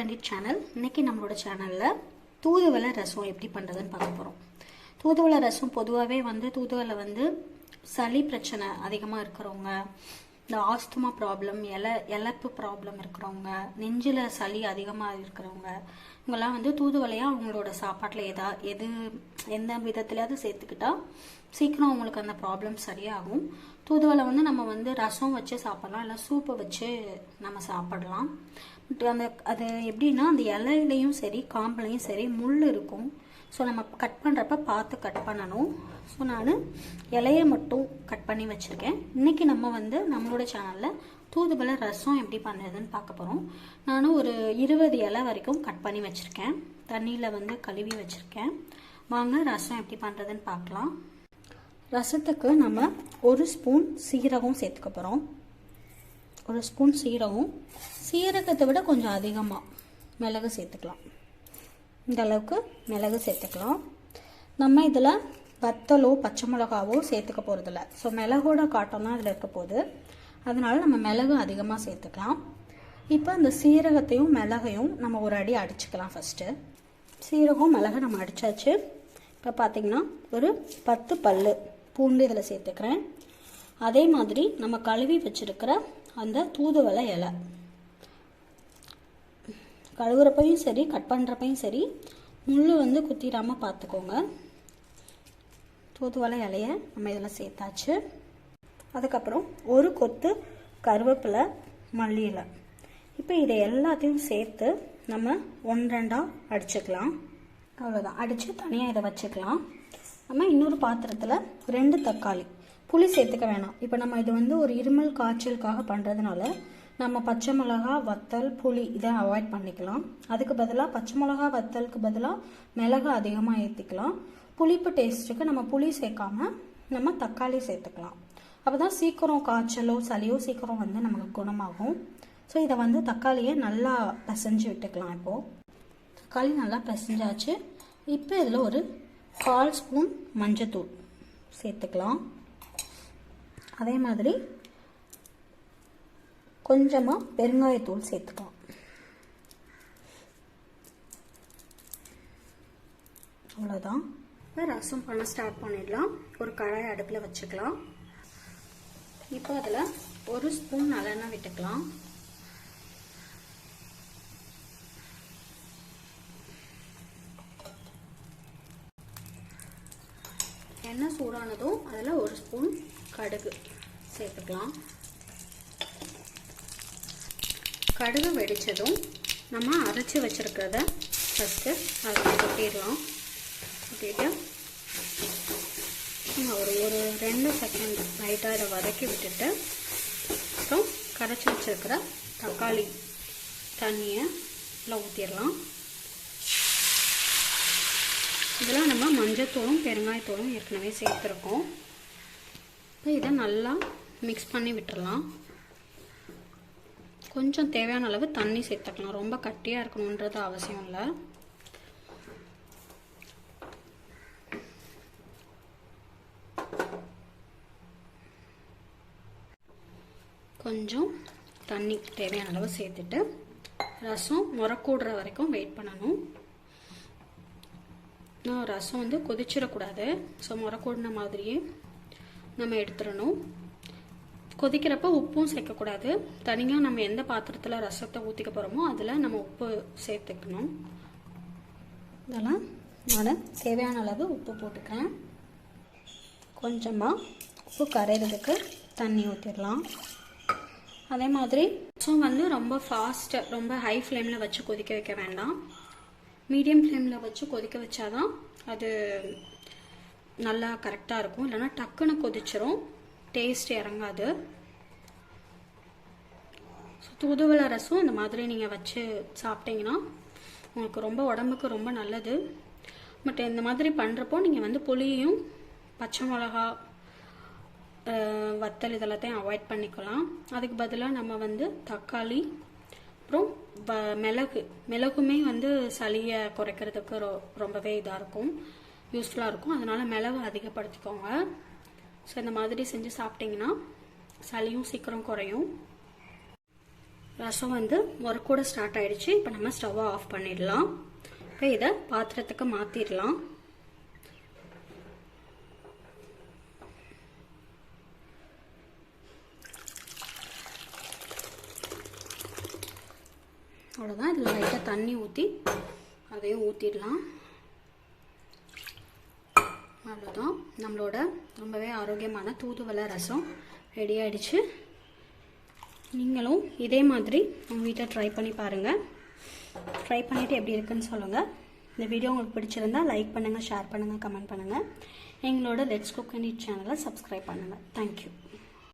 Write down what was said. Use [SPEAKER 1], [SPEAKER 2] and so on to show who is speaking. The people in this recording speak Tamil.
[SPEAKER 1] Candid channel. இன்னைக்கு நம்மளோட சேனல்ல தூதுவளை ரசம் எப்படி பண்றதுன்னு பார்க்க போறோம். தூதுவளை ரசம் பொதுவாவே தூதுவளை சளி பிரச்சனை அதிகமா இருக்குறவங்க, இந்த ஆஸ்துமா ப்ராப்ளம், இளப்பு ப்ராப்ளம் இருக்குறவங்க, நெஞ்சில சளி அதிகமா இருக்குறவங்க இவங்கலாம் தூதுவளையா அவங்களோட சாப்பாட்டுல எந்த விதத்திலயாவது சேர்த்துக்கிட்டா சீக்கிரம் அவங்களுக்கு அந்த ப்ராப்ளம் சரியாகும். தூதுவளை நம்ம ரசம் வச்சு சாப்பிடலாம், இல்லை சூப்பை வச்சு நம்ம சாப்பிடலாம். அது எப்படின்னா அந்த இலையிலையும் சரி காம்புலையும் சரி முள் இருக்கும். ஸோ நம்ம கட் பண்ணுறப்ப பார்த்து கட் பண்ணணும். ஸோ நான் இலையை மட்டும் கட் பண்ணி வச்சுருக்கேன். இன்றைக்கி நம்ம நம்மளோட சேனலில் தூதுவளை ரசம் எப்படி பண்ணுறதுன்னு பார்க்க போகிறோம். நானும் ஒரு 20 இலை வரைக்கும் கட் பண்ணி வச்சுருக்கேன். தண்ணியில் கழுவி வச்சுருக்கேன். வாங்க ரசம் எப்படி பண்ணுறதுன்னு பார்க்கலாம். ரசத்துக்கு நம்ம 1 ஸ்பூன் சீரகம் சேர்த்துக்க போகிறோம். 1 ஸ்பூன் சீரகத்தை விட கொஞ்சம் அதிகமாக மிளகு சேர்த்துக்கலாம். இந்த அளவுக்கு மிளகு சேர்த்துக்கலாம். நம்ம இதில் வத்தலோ பச்சை மிளகாவோ சேர்த்துக்க போகிறதில்ல. ஸோ மிளகோட காட்டம் தான் இதில் இருக்க போகுது. அதனால நம்ம மிளகு அதிகமாக சேர்த்துக்கலாம். இப்போ இந்த சீரகத்தையும் மிளகையும் நம்ம ஒரு அடி அடிச்சுக்கலாம். ஃபஸ்ட்டு சீரகம் மிளகு நம்ம அடித்தாச்சு. இப்போ பார்த்திங்கன்னா ஒரு 10 பல் பூண்டு இதில் சேர்த்துக்கிறேன். அதே மாதிரி நம்ம கழுவி வச்சுருக்கிற அந்த தூதுவளை இலை, கழுவுறப்பையும் சரி கட் பண்ணுறப்பையும் சரி முள் குத்திடாமல் பார்த்துக்கோங்க. தூதுவளை இலையை நம்ம இதில் சேர்த்தாச்சு. அதுக்கப்புறம் ஒரு கொத்து கருவேப்பிலை, மல்லி இலை. இப்போ இதை எல்லாத்தையும் சேர்த்து நம்ம 1-2 அடிச்சுக்கலாம். அவ்வளோதான், அடித்து தனியாக இதை வச்சுக்கலாம். நம்ம இன்னொரு பாத்திரத்தில் 2 தக்காளி, புளி சேர்த்துக்க வேணாம். இப்போ நம்ம இது ஒரு இருமல் காய்ச்சலுக்காக பண்ணுறதுனால நம்ம பச்சை மிளகா, வத்தல், புளி இதை அவாய்ட் பண்ணிக்கலாம். அதுக்கு பதிலாக பச்சை மிளகா வத்தலுக்கு பதிலாக மிளகு அதிகமாக ஏற்றிக்கலாம். புளிப்பு டேஸ்ட்டுக்கு நம்ம புளி சேர்க்காம நம்ம தக்காளி சேர்த்துக்கலாம். அப்போ தான் சீக்கிரம் காய்ச்சலோ சளியோ சீக்கிரம் நமக்கு குணமாகும். ஸோ இதை தக்காளியை நல்லா பிசைஞ்சு விட்டுக்கலாம். இப்போது தக்காளி நல்லா பிசைஞ்சாச்சு. இப்போ இதில் ஒரு 1/4 ஸ்பூன் மஞ்சத்தூள் சேர்த்துக்கலாம். அதே மாதிரி கொஞ்சமாக பெருங்காயத்தூள் சேர்த்துக்கலாம். அவ்வளோதான். இப்போ ரசம் பண்ண ஸ்டார்ட் பண்ணிடலாம். ஒரு கடாய் அடுப்பில் வச்சுக்கலாம். இப்போ அதில் 1 ஸ்பூன் நல்லெண்ணெய் விட்டுக்கலாம். எண்ணெய் சூடானதும் அதில் 1 ஸ்பூன் கடுகு சேர்த்துக்கலாம். கடுகு வெடித்ததும் நம்ம அரைச்சி வச்சுருக்கிறத ஃபஸ்ட்டு அதில் கொட்டிடலாம். கொட்டிட்டு ஒரு 2 செகண்ட் லைட்டாக இதை வதக்கி விட்டுட்டு அப்புறம் கரைச்சி வச்சுருக்கிற தக்காளி தண்ணியை இதில் ஊற்றிடலாம். இதெல்லாம் நம்ம மஞ்சத்தூளும் பெருங்காயத்தூளும் ஏற்கனவே சேர்த்துருக்கோம். இப்போ இதை நல்லா மிக்ஸ் பண்ணி விட்டுடலாம். கொஞ்சம் தேவையான அளவு தண்ணி சேர்த்துக்கலாம். ரொம்ப கட்டியாக இருக்கணுன்றது அவசியம் இல்லை. கொஞ்சம் தண்ணி தேவையான அளவு சேர்த்துட்டு ரசம் முறக்கூடுற வரைக்கும் வெயிட் பண்ணணும். ரசம் கொதிச்சிடக்கூடாது. ஸோ முறக்கூடின மாதிரியே நம்ம எடுத்துடணும். கொதிக்கிறப்ப உப்பும் சேர்க்கக்கூடாது. தனியாக நம்ம எந்த பாத்திரத்தில் ரசத்தை ஊற்றிக்க போகிறோமோ அதில் நம்ம உப்பு சேர்த்துக்கணும். இதெல்லாம் நான் தேவையான அளவு உப்பு போட்டுக்கிறேன். கொஞ்சமாக உப்பு கரையிறதுக்கு தண்ணி ஊற்றிடலாம். அதே மாதிரி ரசம் ரொம்ப ஃபாஸ்ட்டாக ரொம்ப ஹை ஃப்ளேமில் வச்சு கொதிக்க வைக்க வேண்டாம். மீடியம் ஃப்ளேமில் வச்சு கொதிக்க வச்சாதான் அது நல்லா கரெக்டாக இருக்கும். இல்லைன்னா டக்குன்னு கொதிச்சிரும், டேஸ்ட் இறங்காது. தூதுவளை ரசம் இந்த மாதிரி நீங்கள் வச்சு சாப்பிட்டீங்கன்னா உங்களுக்கு ரொம்ப உடம்புக்கு ரொம்ப நல்லது. பட் இந்த மாதிரி பண்ணுறப்போ நீங்கள் புளியும் பச்சை மிளகா வத்தல் இதெல்லாத்தையும் அவாய்ட் பண்ணிக்கலாம். அதுக்கு பதிலாக நம்ம தக்காளி அப்புறம் மிளகுமே சளியை குறைக்கிறதுக்கு ரொம்பவே இதாக இருக்கும், யூஸ்ஃபுல்லாக இருக்கும். அதனால் மிளகு அதிகப்படுத்திக்கோங்க. ஸோ இந்த மாதிரி செஞ்சு சாப்பிட்டிங்கன்னா சளியும் சீக்கிரம் குறையும். ரசம் வந்து முறக்கூட ஸ்டார்ட் ஆயிடுச்சு. இப்போ நம்ம ஸ்டவ்வை ஆஃப் பண்ணிடலாம். இப்போ இதை பாத்திரத்துக்கு மாற்றிடலாம். அவ்வளோதான். இதில் லைட்டாக தண்ணி ஊற்றி அதையும் ஊற்றிடலாம். அவ்வளோதான், நம்மளோட ரொம்பவே ஆரோக்கியமான தூதுவளை ரசம் ரெடி ஆகிடுச்சு. நீங்களும் இதே மாதிரி உங்கள் வீட்டில் ட்ரை பண்ணி பாருங்கள். ட்ரை பண்ணிவிட்டு எப்படி இருக்குன்னு சொல்லுங்கள். இந்த வீடியோ உங்களுக்கு பிடிச்சிருந்தா லைக் பண்ணுங்கள், ஷேர் பண்ணுங்கள், கமெண்ட் பண்ணுங்கள். எங்களோட லெட்ஸ் குக் அண்ட் ஈட் சேனலை சப்ஸ்கிரைப் பண்ணுங்கள். தேங்க்யூ.